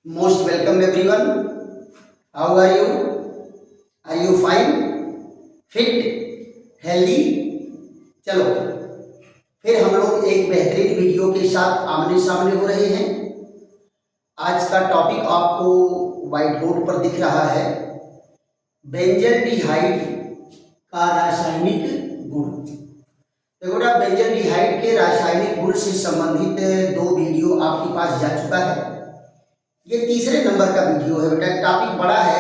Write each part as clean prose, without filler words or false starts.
Most welcome everyone. How are you? Are you fine? Fit? Healthy? चलो फिर हम लोग एक बेहतरीन वीडियो के साथ आमने सामने हो रहे हैं। आज का टॉपिक आपको व्हाइट बोर्ड पर दिख रहा है, बेंजल्डिहाइड का रासायनिक गुण। देखो बेटा, बेंजल्डिहाइड के रासायनिक गुण से संबंधित दो वीडियो आपके पास जा चुका है। ये तीसरे नंबर का वीडियो है बेटा। टॉपिक बड़ा है,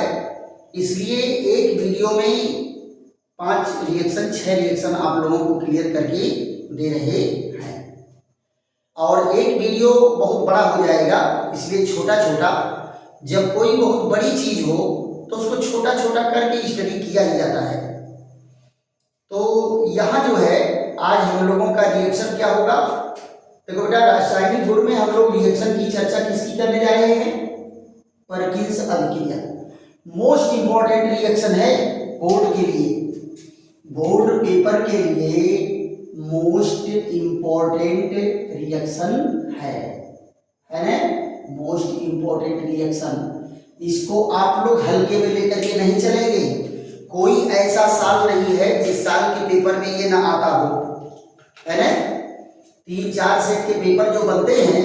इसलिए एक वीडियो में 6 रिएक्शन आप लोगों को क्लियर करके दे रहे हैं, और एक वीडियो बहुत बड़ा हो जाएगा, इसलिए छोटा छोटा। जब कोई बहुत बड़ी चीज हो तो उसको छोटा छोटा करके स्टडी किया ही जाता है। तो यहाँ जो है आज हम लोगों का रिएक्शन क्या होगा। देखो बेटा, रासायनिक गुण में हम लोग रिएक्शन की चर्चा किसकी करने जा रहे हैं? परकिंस अभिक्रिया। मोस्ट इंपॉर्टेंट रिएक्शन है बोर्ड के लिए, बोर्ड पेपर के लिए मोस्ट इंपॉर्टेंट रिएक्शन है ना, मोस्ट इंपॉर्टेंट रिएक्शन। इसको आप लोग हल्के में लेकर के नहीं चलेंगे। कोई ऐसा साल नहीं है जिस साल के पेपर में ये ना आता हो, है ना। 3-4 सेट के पेपर जो बनते हैं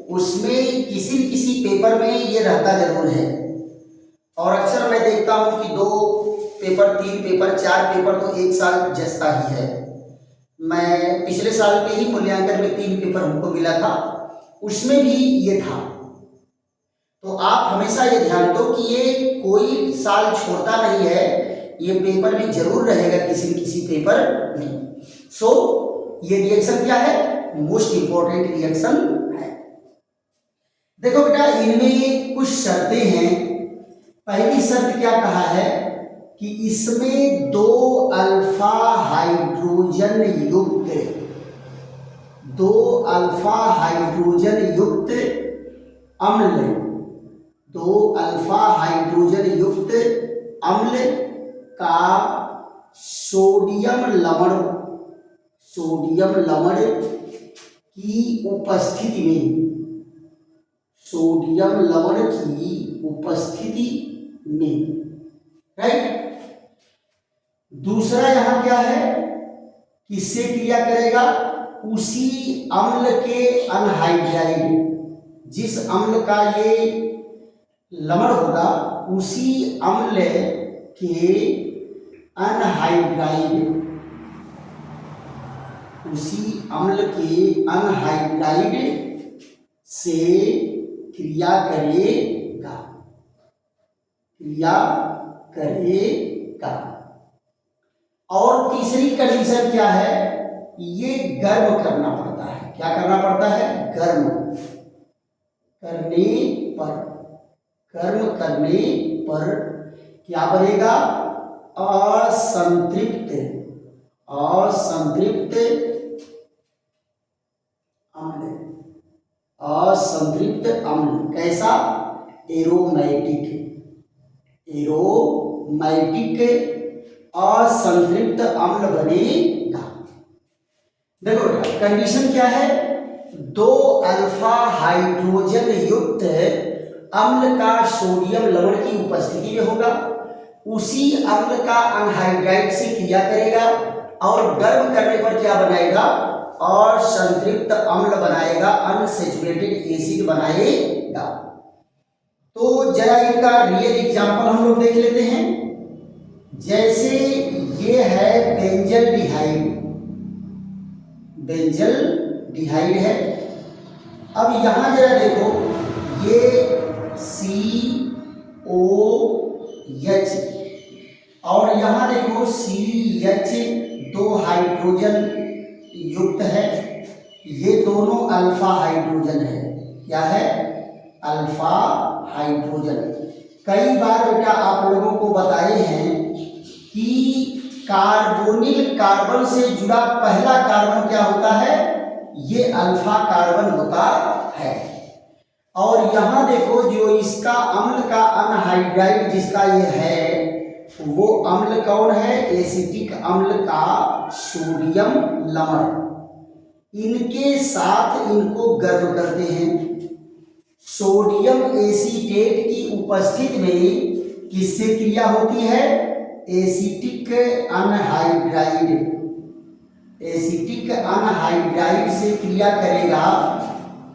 उसमें किसी न किसी पेपर में ये रहता जरूर है। और अक्सर मैं देखता हूँ कि 2 पेपर, 3 पेपर, 4 पेपर तो एक साल जचता ही है। मैं पिछले साल के ही मूल्यांकन में 3 पेपर हमको मिला था, उसमें भी ये था। तो आप हमेशा ये ध्यान दो कि ये कोई साल छोड़ता नहीं है, ये पेपर में जरूर रहेगा किसी न किसी पेपर में। सो ये रिएक्शन क्या है? मोस्ट इंपॉर्टेंट रिएक्शन है। देखो बेटा, इनमें कुछ शर्तें हैं। पहली शर्त क्या कहा है कि इसमें 2 अल्फा हाइड्रोजन युक्त 2 अल्फा हाइड्रोजन युक्त अम्ल 2 अल्फा हाइड्रोजन युक्त अम्ल का सोडियम लवण की उपस्थिति में, सोडियम लवण की उपस्थिति में, राइट। दूसरा यहां क्या है, किससे क्रिया करेगा? उसी अम्ल के अनहाइड्राइड, जिस अम्ल का ये लवण होगा उसी अम्ल के अनहाइड्राइड, उसी अम्ल के अनहाइड्राइड से क्रिया करेगा, और तीसरी कंडीशन क्या है? ये गर्म करना पड़ता है। क्या करना पड़ता है? गर्म करने पर क्या बनेगा? असंतृप्त अम्ल। कैसा? एरोमेटिक असंतृप्त अम्ल बनेगा। देखो कंडीशन क्या है? 2 अल्फा हाइड्रोजन युक्त अम्ल का सोडियम लवण की उपस्थिति में होगा, उसी अम्ल का अनहाइड्राइड से क्रिया करेगा, और गर्म करने पर क्या बनाएगा? और संतृप्त अम्ल बनाएगा, अनसैचुरेटेड एसिड बनाएगा। तो जरा इनका रियल एग्जांपल हम लोग देख लेते हैं। जैसे ये है बेंजल्डिहाइड है। अब यहां जरा देखो, ये COH और यहाँ देखो CH, 2 हाइड्रोजन युक्त है। ये दोनों अल्फा हाइड्रोजन है। क्या है? Alpha hydrogen. कई बार बेटा आप लोगों को बताए हैं कि कार्बोनिल कार्बन से जुड़ा पहला कार्बन क्या होता है? ये अल्फा कार्बन होता है। और यहाँ देखो, जो इसका अम्ल का अनहाइड्राइड जिसका ये है, वो अम्ल कौन है? एसिटिक अम्ल का सोडियम लवण। इनके साथ इनको गर्म करते हैं। सोडियम एसीटेट की उपस्थिति में किससे क्रिया होती है? एसिटिक अनहाइड्राइड, एसिटिक अनहाइड्राइड से क्रिया करेगा।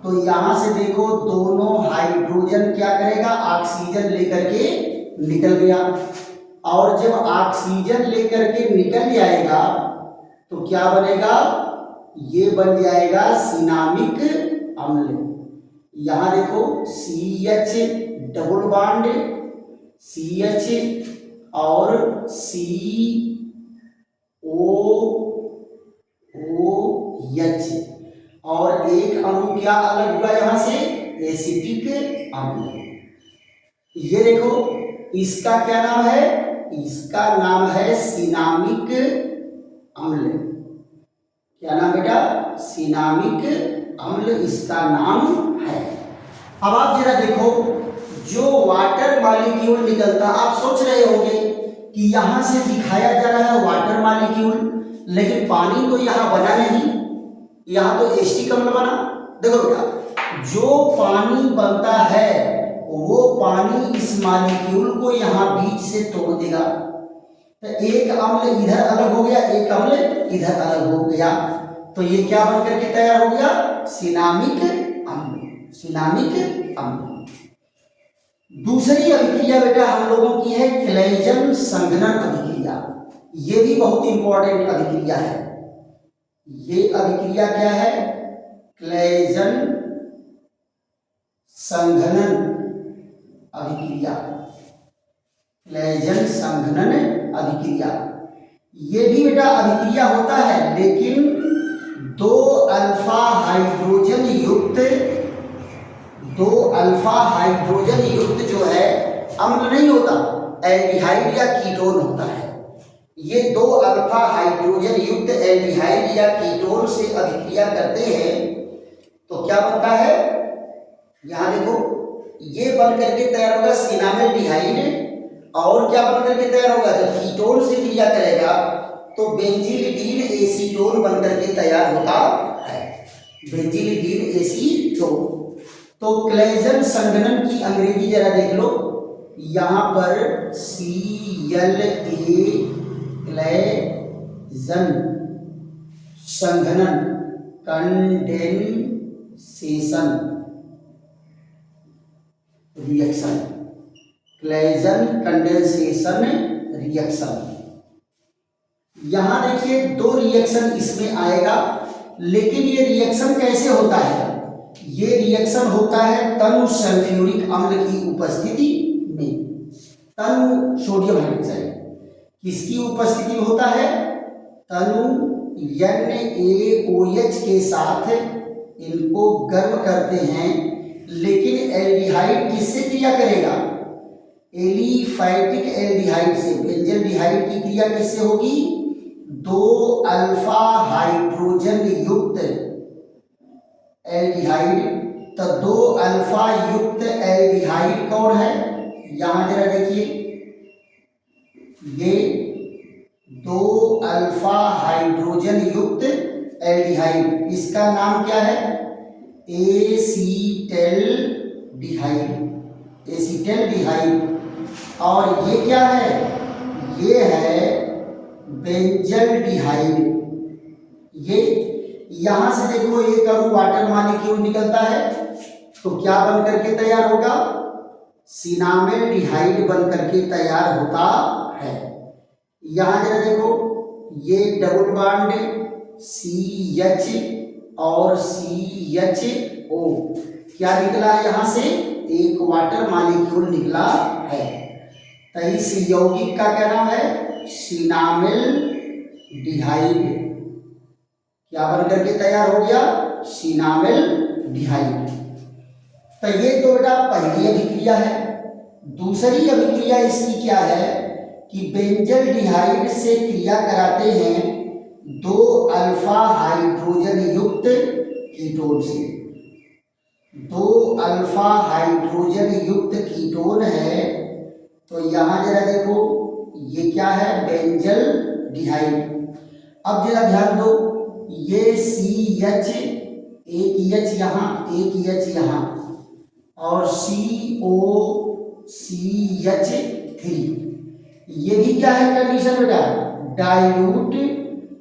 तो यहां से देखो दोनों हाइड्रोजन क्या करेगा? ऑक्सीजन लेकर के निकल गया, और जब ऑक्सीजन लेकर के निकल जाएगा तो क्या बनेगा? ये बन जाएगा सिनामिक अम्ल। यहां देखो CH डबल बॉन्ड CH और COOH, और एक अणु क्या अलग हुआ यहां से? एसिटिक अम्ल। ये देखो इसका क्या नाम है? इसका नाम है सिनामिक अम्ल। क्या नाम बेटा? सिनामिक अम्ल इसका नाम है। अब आप जरा देखो, जो वाटर मॉलिक्यूल निकलता, आप सोच रहे होंगे कि यहां से दिखाया जा रहा है वाटर मॉलिक्यूल, लेकिन पानी तो यहां बना नहीं, यहां तो एसिटिक अम्ल बना। देखो बेटा, जो पानी बनता है वो पानी इस मॉलिक्यूल को यहां बीच से तोड़ देगा, तो एक अम्ल इधर अलग हो गया, एक अम्ल इधर अलग हो गया, तो ये क्या बन करके तैयार हो गया? सिनामिक अम्ल, सिनामिक अम्ल। दूसरी अभिक्रिया बेटा हम लोगों की है क्लेजन संघनन अभिक्रिया। ये भी बहुत इंपॉर्टेंट अभिक्रिया है। ये अभिक्रिया क्या है? क्लेजन संघनन अभिक्रिया, क्लेजन संघनन अभिक्रिया। ये भी बेटा अभिक्रिया होता है, लेकिन 2 अल्फा हाइड्रोजन युक्त, 2 अल्फा हाइड्रोजन युक्त जो है अम्ल नहीं होता, एल्डिहाइड या कीटोन होता है। ये 2 अल्फा हाइड्रोजन युक्त एल्डिहाइड या कीटोन से अभिक्रिया करते हैं तो क्या बनता है? यहां देखो, ये बन करके तैयार होगा सिनामेल्डिहाइड, और क्या बन करके तैयार होगा? जब कीटोन से क्रिया करेगा तो बेंजीलिडीन एसीटोन बन करके तैयार होता है, बेंजीलिडीन एसीटोन। तो क्लेजन संघनन की अंग्रेजी जरा देख लो, यहां पर CLA क्लेजन संघनन, condensation reaction, Claisen condensation reaction. यहां देखिए 2 रिएक्शन इसमें आएगा, लेकिन ये रिएक्शन कैसे होता है? ये रिएक्शन होता है तनु सल्फ्यूरिक अम्ल की उपस्थिति में, तनु सोडियम हाइड्रोक्साइड किसकी उपस्थिति में होता है? तनु NaOH के साथ इनको गर्म करते हैं, लेकिन एल्डिहाइड किससे क्रिया करेगा? एलिफैटिक एल्डिहाइड से, बेंजल्डिहाइड की क्रिया किससे होगी? 2 अल्फा हाइड्रोजन युक्त एल्डिहाइड। तो 2 अल्फा युक्त एल्डिहाइड कौन है? यहां जरा देखिए, ये 2 अल्फा हाइड्रोजन युक्त एल्डिहाइड, इसका नाम क्या है? Acetaldehyde, acetaldehyde. और ये क्या है? ये है बेंजल्डिहाइड। ये यहां से देखो एक अणु वाटर मॉलिक्यूल निकलता है तो क्या बन करके तैयार होगा? सिनामेल्डिहाइड बन करके तैयार होता है। यहां जरा देखो, ये डबल बॉन्ड CH और CHO क्या निकला है? यहां से एक वाटर मॉलिक्यूल निकला है। तो इस यौगिक का क्या नाम है? सिनामेल्डिहाइड। क्या बन करके तैयार हो गया? सिनामेल्डिहाइड। तो ये तो बेटा पहली अभिक्रिया है। दूसरी अभिक्रिया इसकी क्या है कि बेंजल्डिहाइड से क्रिया कराते हैं 2 अल्फा हाइड्रोजन युक्त कीटोन से। 2 अल्फा हाइड्रोजन युक्त कीटोन है, तो यहां जरा देखो ये क्या है? बेंजल्डिहाइड। अब जरा ध्यान दो, ये CH, एक H यहाँ, एक H यहाँ, और COCH3। ये भी क्या है कंडीशन बेटा, डाइल्यूट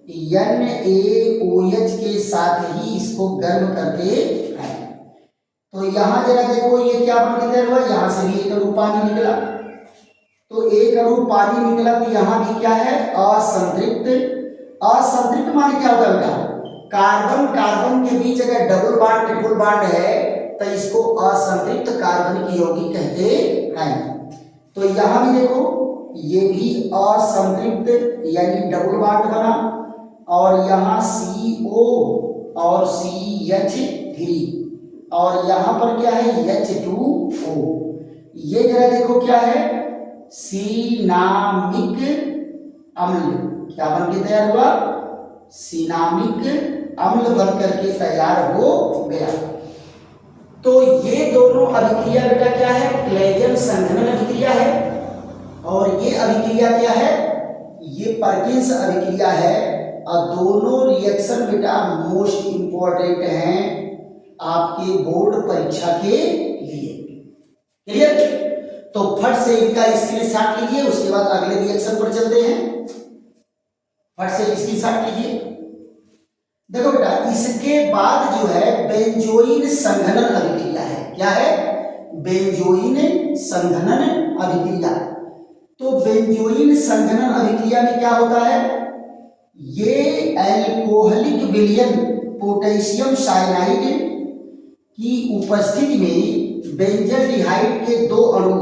NaOH के साथ ही इसको गर्म करते हैं। तो यहां जरा देखो ये क्या बन के तैयार हुआ, यहां से भी एक अणु पानी निकला, तो एक अणु पानी निकला, तो यहां भी क्या है असंतृप्त। असंतृप्त माने क्या होगा बेटा, कार्बन कार्बन के बीच अगर डबल बॉन्ड ट्रिपल बॉन्ड है तो इसको असंतृप्त कार्बन की यौगिक कहते हैं। तो यहां भी देखो ये भी असंतृप्त यानी डबल बॉन्ड बना, और यहाँ CO और CH3, और यहाँ पर क्या है H2O। ये जरा देखो क्या है, सिनामिक अम्ल, क्या बन के तैयार हुआ, सिनामिक अम्ल बन करके तैयार हो गया। तो ये दोनों अभिक्रिया बेटा क्या है, क्लेजन संघनन अभिक्रिया है, और ये अभिक्रिया क्या है, ये परकिंस अभिक्रिया है। और दोनों रिएक्शन बेटा मोस्ट इंपॉर्टेंट हैं आपके बोर्ड परीक्षा के लिए। क्लियर? तो फट से इनका स्क्रीनशॉट लीजिए, उसके बाद अगले रिएक्शन पर चलते हैं। फट से स्क्रीनशॉट लीजिए। देखो बेटा इसके बाद जो है बेंजोइन संघनन अभिक्रिया है। क्या है, बेंजोइन संघनन अभिक्रिया। तो बेंजोइन संघनन अभिक्रिया में क्या होता है, ये अल्कोहलिक विलयन पोटेशियम साइनाइड की उपस्थिति में बेंजल्डिहाइड के दो अणु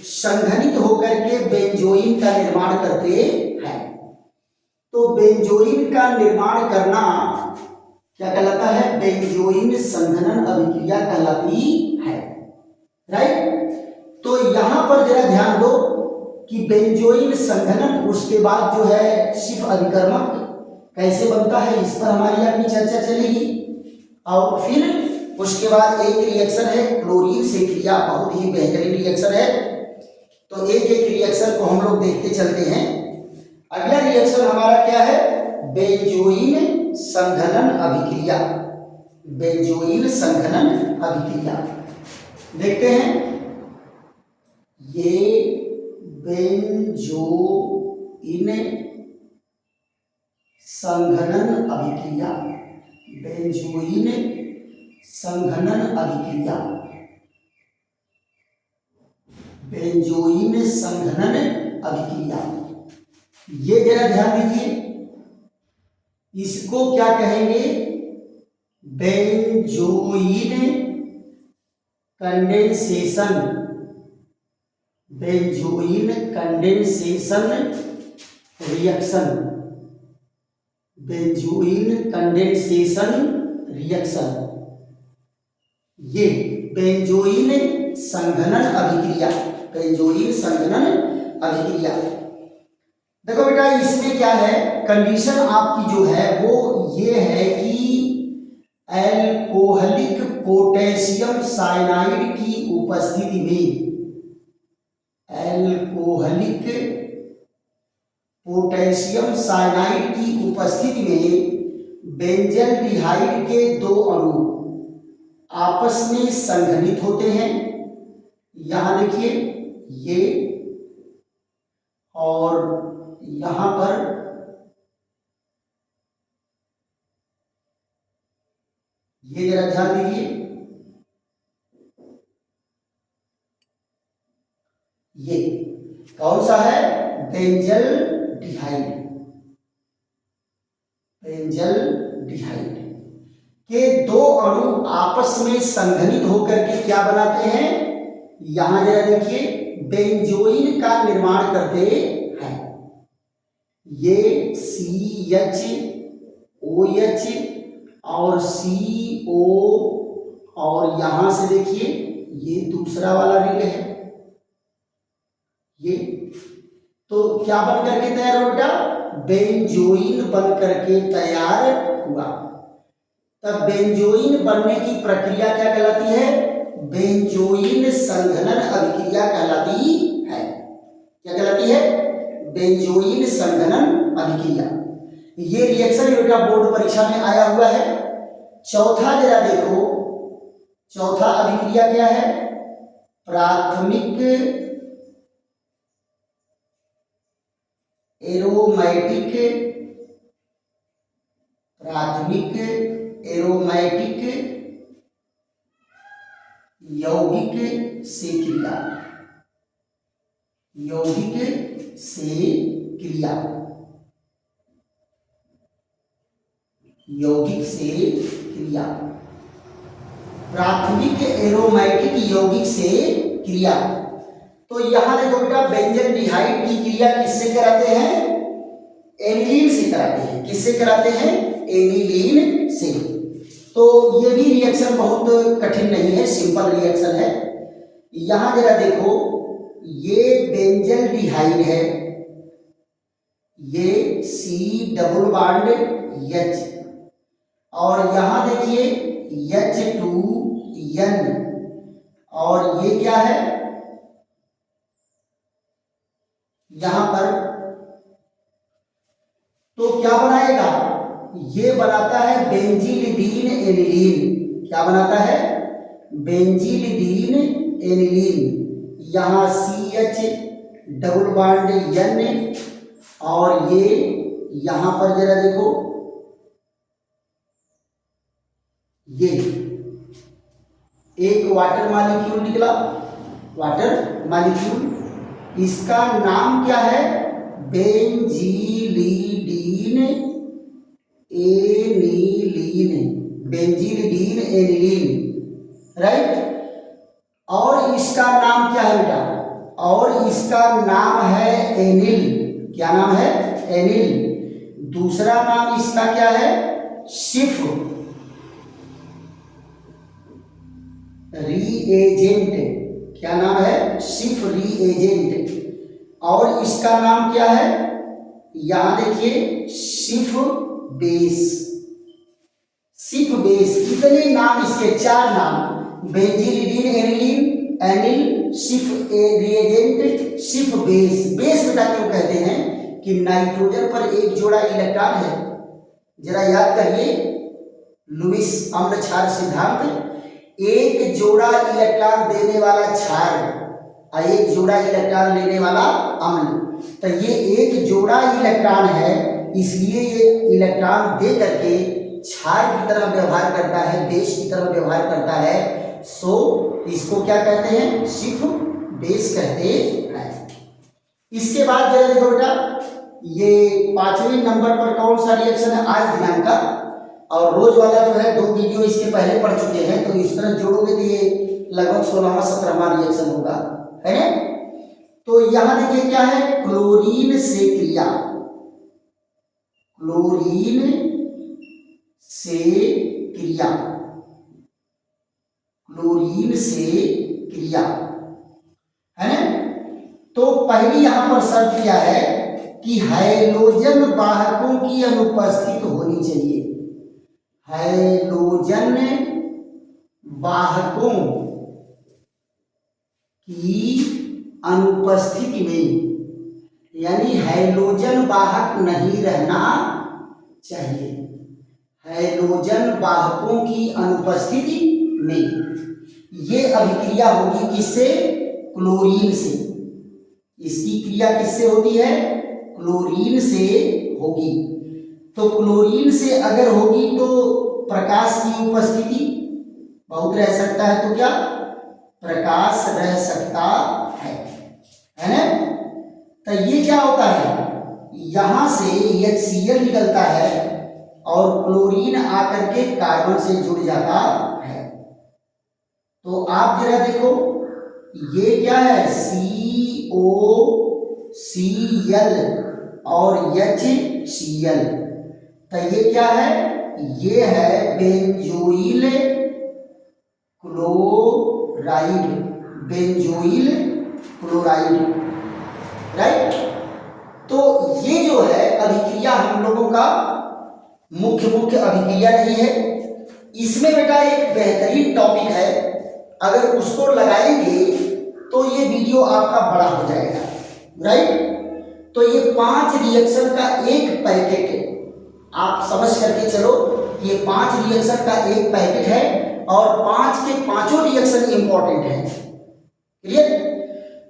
संघनित होकर के बेंजोइन का निर्माण करते हैं। तो बेंजोइन का निर्माण करना क्या कहलाता है, बेंजोइन संघनन अभिक्रिया कहलाती है। राइट? तो यहां पर जरा ध्यान दो कि बेंजोइन संघनन, उसके बाद जो है सिर्फ अभिकर्मक कैसे बनता है इस पर हमारी अपनी चर्चा चलेगी, और फिर उसके बाद एक रिएक्शन है क्लोरीन से क्रिया, बहुत ही बेहतरीन रिएक्शन है। तो एक एक रिएक्शन को हम लोग देखते चलते हैं। अगला रिएक्शन हमारा क्या है, बेंजोइन संघनन अभिक्रिया। बेंजोइन संघनन अभिक्रिया देखते हैं। ये बेंजोइन संघनन अभिक्रिया, बेंजोइन संघनन अभिक्रिया, बेंजोइन संघनन अभिक्रिया। ये जरा ध्यान दीजिए, इसको क्या कहेंगे, benzoin condensation, benzoin condensation reaction, benzoin condensation reaction. ये बेंजोइन संघनन अभिक्रिया, बेंजोइन संघनन अभिक्रिया। देखो बेटा इसमें क्या है, कंडीशन आपकी जो है वो ये है कि अल्कोहलिक पोटेशियम साइनाइड की उपस्थिति में, अल्कोहलिक पोटेशियम साइनाइड की उपस्थिति में बेंजल्डिहाइड के दो अणु आपस में संघनित होते हैं। यहां देखिए ये, और यहां पर ये जरा ध्यान दीजिए, ये कौन सा है, बेंजल्डिहाइड, बेंजल्डिहाइड के दो अणु आपस में संघनित होकर के क्या बनाते हैं, यहां जरा देखिए बेंजोइन का निर्माण करते हैं। ये CHOH और CO, और यहां से देखिए ये दूसरा वाला रिंग है, ये तो क्या बन करके तैयार हुआ बेटा, बेंजोइन बन करके तैयार हुआ। तब बेंजोइन बनने की प्रक्रिया क्या कहलाती है, बेंजोइन संघनन अभिक्रिया कहलाती है। क्या कहलाती है, बेंजोइन संघनन अभिक्रिया। ये रिएक्शन बेटा बोर्ड परीक्षा में आया हुआ है। चौथा जरा देखो, चौथा अभिक्रिया क्या है? प्राथमिक एरोमेटिक यौगिक से क्रिया, प्राथमिक एरोमेटिक यौगिक से क्रिया। तो यहां देखो बेटा, बेंजल्डिहाइड की क्रिया किससे कराते हैं? एनिलीन से कराते हैं। किससे कराते हैं? एनिलीन से। तो ये भी रिएक्शन बहुत कठिन नहीं है, सिंपल रिएक्शन है। यहां जरा देखो, ये बेंजल्डिहाइड है, ये C डबल बॉन्ड H, और यहां देखिए H2N, और ये क्या है यहां पर? तो क्या बनाएगा? ये बनाता है बेंजीलिडीन एनिलीन। क्या बनाता है? बेंजीलिडीन एनिलीन। यहां CH डबल बॉन्ड N, और ये यहां पर जरा देखो, ये एक वाटर मॉलिक्यूल निकला, वाटर मॉलिक्यूल, इसका नाम क्या है? बेंजीलिडीन एनिलीन, राइट। और इसका नाम क्या है बेटा? और इसका नाम है एनिल। क्या नाम है? एनिल। दूसरा नाम इसका क्या है? सिफ रीएजेंट। क्या नाम है? सिफ रीएजेंट। और इसका नाम क्या है? यहां देखिए, सिफ बेस। कितने नाम इसके? 4 नाम। बेंजीलिडीन एनिलीन, एनिल, सिफ रिएजेंट, सिफ बेस। बेस बेटा क्यों कहते हैं? कि नाइट्रोजन पर एक जोड़ा इलेक्ट्रॉन है। जरा याद करिए लुईस अम्ल क्षार सिद्धांत। एक जोड़ा इलेक्ट्रॉन देने वाला क्षार और एक जोड़ा इलेक्ट्रॉन लेने वाला अम्ल। तो ये एक जोड़ा इलेक्ट्रॉन है, इसलिए ये इलेक्ट्रॉन दे करके क्षार की तरह व्यवहार करता है, बेस की तरह व्यवहार करता है। सो इसको क्या कहते हैं? सिफ बेस कहते हैं। इसके बाद जरा देखो बेटा, ये 5वें नंबर पर कौन सा रिएक्शन है आज ध्यान का? और रोज वाला जो है 2 वीडियो इसके पहले पढ़ चुके हैं, तो इस तरह जोड़ोगे तो ये लगभग 16वां-17वां रिएक्शन होगा, है ना? तो यहां देखिए क्या है? क्लोरीन से क्रिया, है ना? तो पहली यहां पर शर्त क्या है? कि हैलोजन वाहकों की अनुपस्थित होनी चाहिए। हैलोजन वाहकों की अनुपस्थिति में, यानी हैलोजन वाहक नहीं रहना चाहिए। हैलोजन वाहकों की अनुपस्थिति में ये अभिक्रिया होगी किससे? क्लोरीन से। इसकी क्रिया किससे होती है? क्लोरीन से होगी। तो क्लोरीन से अगर होगी तो प्रकाश की उपस्थिति बहुत रह सकता है, तो क्या? प्रकाश रह सकता है ना? तो ये क्या होता है? यहां से HCl निकलता है और क्लोरीन आकर के कार्बन से जुड़ जाता है। तो आप जरा देखो, ये क्या है? COCl और HCl। तो ये क्या है? ये है बेंजोइल क्लोराइड, राइट। तो ये जो है अभिक्रिया हम लोगों का मुख्य अभिक्रिया रही है। इसमें बेटा एक बेहतरीन टॉपिक है, अगर उसको लगाएंगे तो ये वीडियो आपका बड़ा हो जाएगा, राइट। तो ये 5 रिएक्शन का एक पैकेट है, आप समझ करके चलो, ये 5 रिएक्शन का एक पैकेट है और 5 के पांचों रिएक्शन इंपॉर्टेंट है। क्लियर?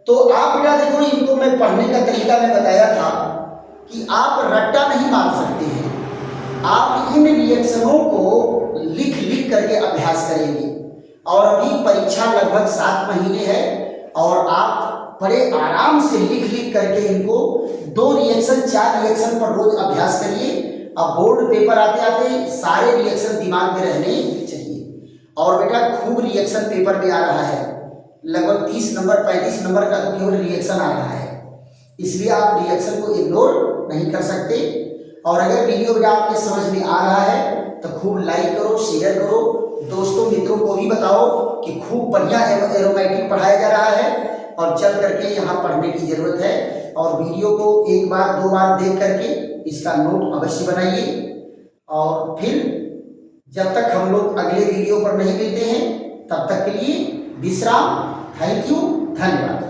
तो आप बेटा देखो, इनको मैं पढ़ने का तरीका मैं बताया था कि आप रट्टा नहीं मार सकते हैं, आप इन रिएक्शनों को लिख लिख करके अभ्यास करेंगे। और अभी परीक्षा लगभग 7 महीने है और आप बड़े आराम से लिख लिख करके इनको 2 रिएक्शन 4 रिएक्शन पर रोज अभ्यास करिए। अब बोर्ड पेपर आते आते सारे रिएक्शन दिमाग में रहने चाहिए। और बेटा खूब रिएक्शन पेपर में आ रहा है, लगभग 30 नंबर 35 नंबर का तो केवल रिएक्शन आ रहा है, इसलिए आप रिएक्शन को इग्नोर नहीं कर सकते। और अगर वीडियो बेटा आपके समझ में आ रहा है तो खूब लाइक करो, शेयर करो, दोस्तों मित्रों को भी बताओ कि खूब बढ़िया एरोमेटिक पढ़ाया जा रहा है और चल करके यहाँ पढ़ने की जरूरत है। और वीडियो को 1 बार 2 बार देख करके इसका नोट अवश्य बनाइए। और फिर जब तक हम लोग अगले वीडियो पर नहीं मिलते हैं तब तक के लिए विश्राम। थैंक यू, धन्यवाद।